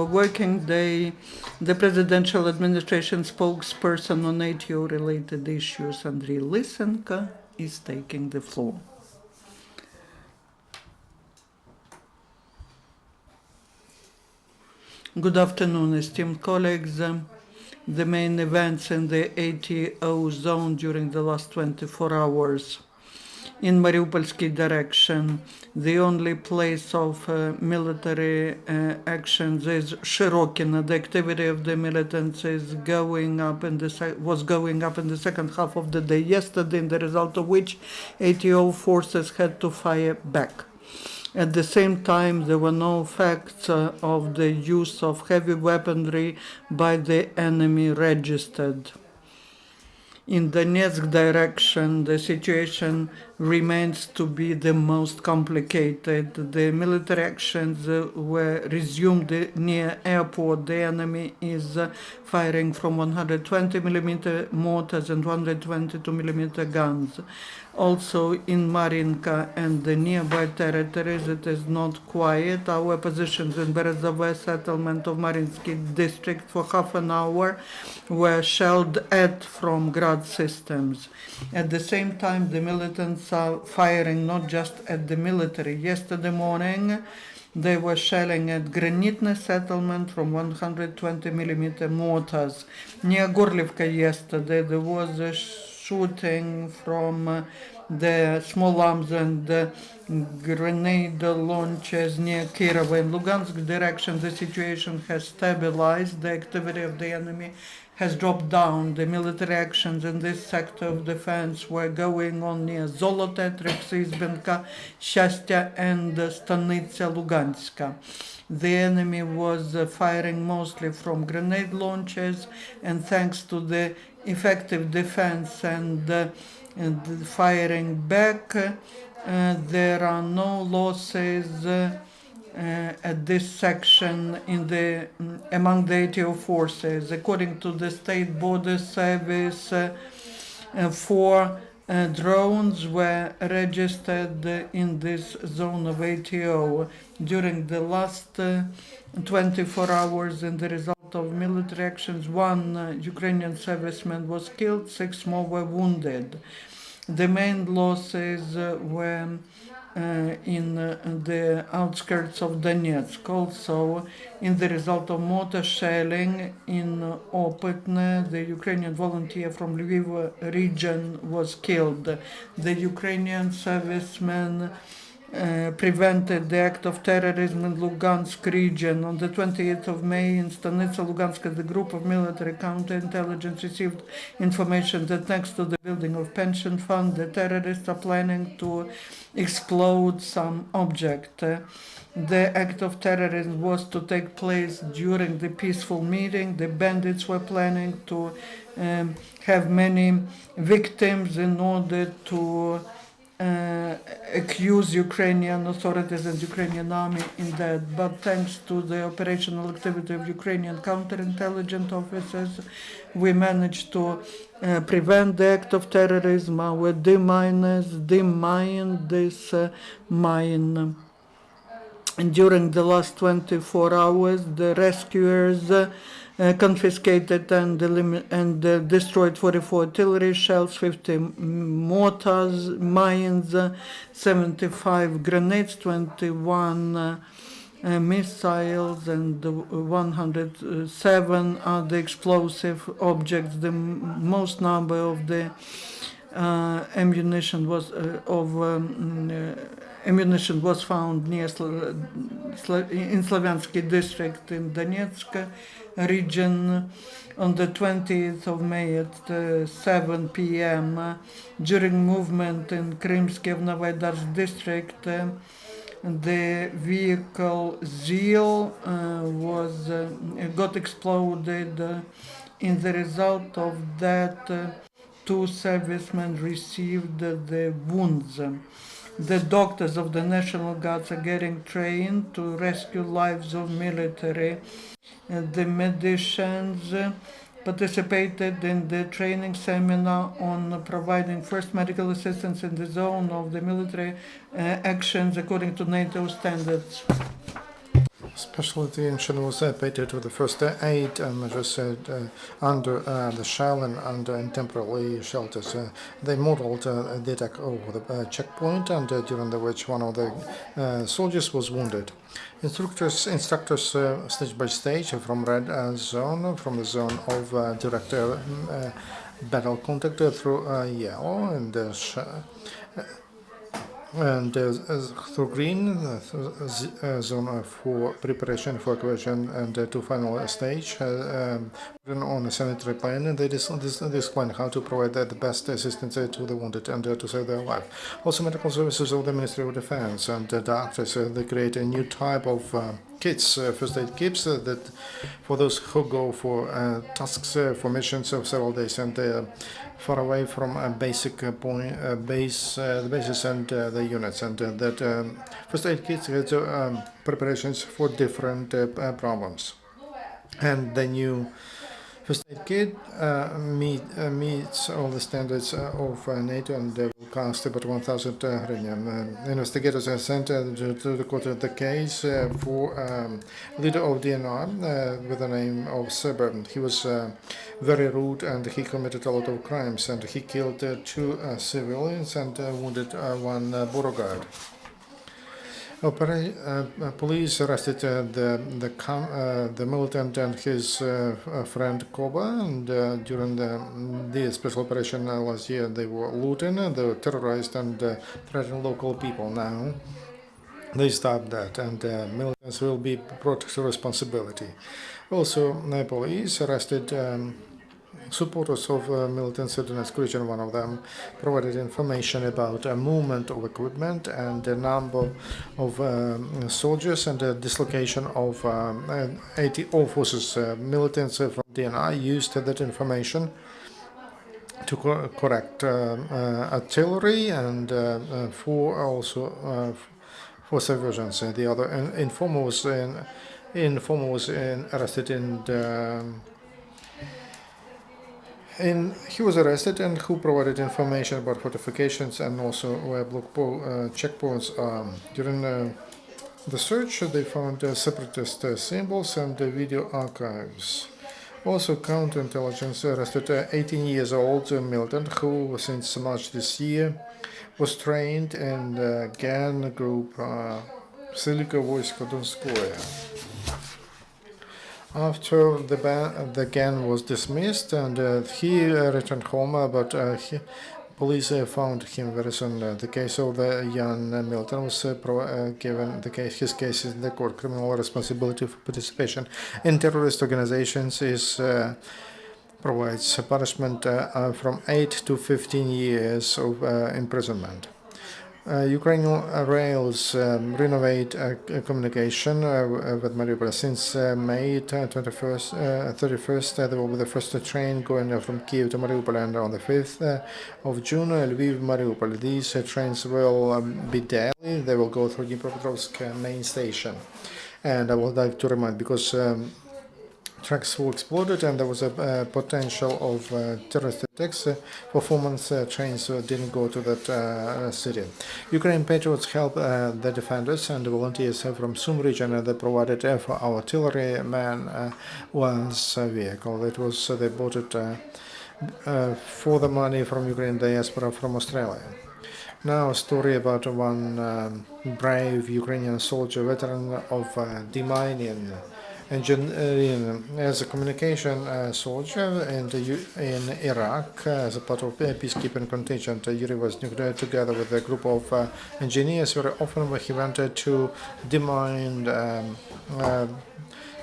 our working day. The presidential administration spokesperson on ATO-related issues, Andriy Lysenko, is taking the floor. Good afternoon, esteemed colleagues. The main events in the ATO zone during the last 24 hours. In Mariupolsky direction, the only place of military actions is Shirokino. The activity of the militants is was going up in the second half of the day yesterday, in the result of which ATO forces had to fire back. At the same time, there were no facts of the use of heavy weaponry by the enemy registered. In Donetsk direction, the situation remains to be the most complicated. The military actions were resumed near airport. The enemy is firing from 120mm mortars and 122mm guns. Also in Marinka and the nearby territories, it is not quiet. Our positions in Berezovaya settlement of Marinsky district for half an hour were shelled at from Grad systems. At the same time, the militants are firing not just at the military. Yesterday morning, they were shelling at Granitny settlement from 120mm mortars. Near Gorlivka yesterday, there was a shooting from the small arms and grenade launches near Kirov. In Lugansk direction, the situation has stabilized. The activity of the enemy has dropped down. The military actions in this sector of defense were going on near Zolotet, Izbenka, Shastya, and Stanitsa Luganska. The enemy was firing mostly from grenade launches, and thanks to the effective defense and firing back, there are no losses at this section among the ATO forces. According to the State Border Service, 4 drones were registered in this zone of ATO. During the last 24 hours, in the result of military actions, 1 Ukrainian serviceman was killed, 6 more were wounded. The main losses were in the outskirts of Donetsk. Also, in the result of mortar shelling in Opytne, the Ukrainian volunteer from Lviv region was killed. The Ukrainian serviceman prevented the act of terrorism in Lugansk region. On the 28th of May in Stanitsa Luganska, the group of military counterintelligence received information that next to the building of pension fund, the terrorists are planning to explode some object. The act of terrorism was to take place during the peaceful meeting. The bandits were planning to have many victims in order to accuse Ukrainian authorities and Ukrainian army in that. But thanks to the operational activity of Ukrainian counterintelligence officers, we managed to prevent the act of terrorism. Our D-miners demined this mine. And during the last 24 hours, the rescuers confiscated and destroyed 44 artillery shells, 50 mortars, mines, 75 grenades, 21 missiles, and 107 other explosive objects. The most number of the ammunition was found near in Slaviansky district in Donetsk region on the 20th of May at 7 p.m. During movement in Krymsky-Novaidarsk district, the vehicle Zil got exploded. In the result of that, 2 servicemen received the wounds. The doctors of the National Guards are getting trained to rescue lives of military. The medicians participated in the training seminar on providing first medical assistance in the zone of the military actions according to NATO standards. Special attention was paid to the first aid measures under the shell and under and temporary shelters. They modeled the attack over the checkpoint, and during the which one of the soldiers was wounded. Instructors stage by stage from red zone, from the zone of direct battle contact through yellow and through green, zone for preparation for evacuation, and to final stage on a sanitary plan. And they explain how to provide the best assistance to the wounded and to save their life. Also, medical services of the Ministry of Defense and doctors, they create a new type of kits, first aid kits that for those who go for tasks, for missions of several days and far away from a basic point, the bases and the units, and that first aid kits has preparations for different problems. And the new first aid kit meets all the standards of NATO and will cost about 1,000 hryvnia. Investigators are sent to record the case for leader of DNR with the name of Seber. He was very rude and he committed a lot of crimes, and he killed 2 civilians and wounded 1 border guard. Police arrested the militant and his friend Koba, and during the special operation last year, they were looting, they were terrorized and threatening local people. Now they stopped that, and militants will be brought to responsibility. Also, police arrested supporters of militants in the region. One of them provided information about a movement of equipment and the number of soldiers and the dislocation of 80 forces. Militants from DNI used that information to correct artillery and for also for subversions. The other informer was arrested he was arrested and who provided information about fortifications and also where checkpoints are. During the search, they found separatist symbols and video archives. Also, counterintelligence arrested 18 years old militant who, since March this year, was trained in the GAN group Lysenko Войско Donskoye. After the GAN was dismissed and he returned home, but police found him very soon. The case of the young militant was given his case in the court. Criminal responsibility for participation in terrorist organizations provides punishment from 8 to 15 years of imprisonment. Ukrainian rails renovate communication with Mariupol. Since May 31st, there will be the first train going from Kiev to Mariupol, and on the 5th of June, Lviv-Mariupol. These trains will be daily. They will go through Dnipropetrovsk main station. And I would like to remind, because tracks were exploded and there was a potential of terrorist attacks. For 4 months, trains didn't go to that city. Ukraine Patriots help the defenders and volunteers from Sum region that provided for artillerymen one's vehicle. It was they bought it for the money from Ukraine diaspora from Australia. Now a story about one brave Ukrainian soldier, veteran of demining engineering as a communication soldier in Iraq as a part of a peacekeeping contingent. Yuri was together with a group of engineers very often when he wanted to demine.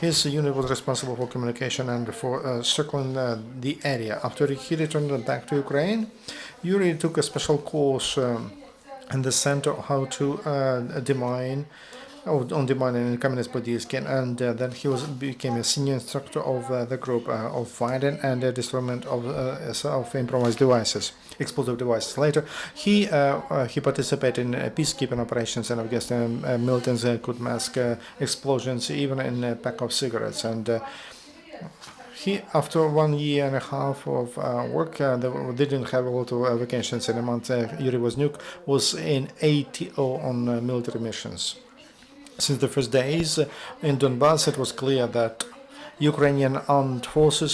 His unit was responsible for communication and for circling the area. After he returned back to Ukraine, Yuri took a special course in the center how to demine on demining in Kamenets-Podilsky, and then he became a senior instructor of the group of finding and destroyment of improvised devices, explosive devices. Later, he participated in peacekeeping operations in Afghanistan. Militants could mask explosions even in a pack of cigarettes, and after 1.5 years of work, they didn't have a lot of vacations in a month. Yuri Woznuk was in ATO on military missions. Since the first days in Donbass, it was clear that Ukrainian armed forces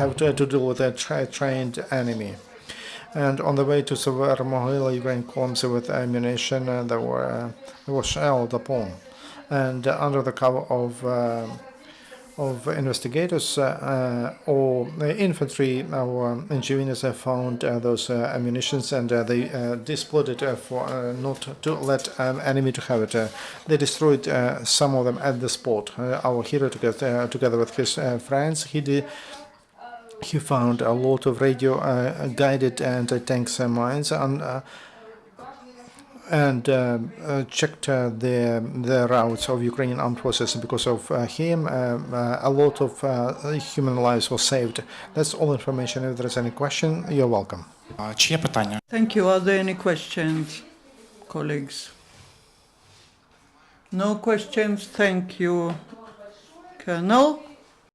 have to deal with a trained enemy. And on the way to Severomogila, Ukraine comes with ammunition that were shelled upon. And under the cover of investigators or infantry, our engineers have found those ammunitions, and they disploded for not to let enemy to have it. They destroyed some of them at the spot. Our hero, together with his friends, he found a lot of radio guided anti-tank mines and checked the routes of Ukrainian armed forces. Because of him, a lot of human lives were saved. That's all information. If there is any question, you're welcome. Чи є питання? Thank you. Are there any questions, colleagues? No questions. Thank you, Colonel.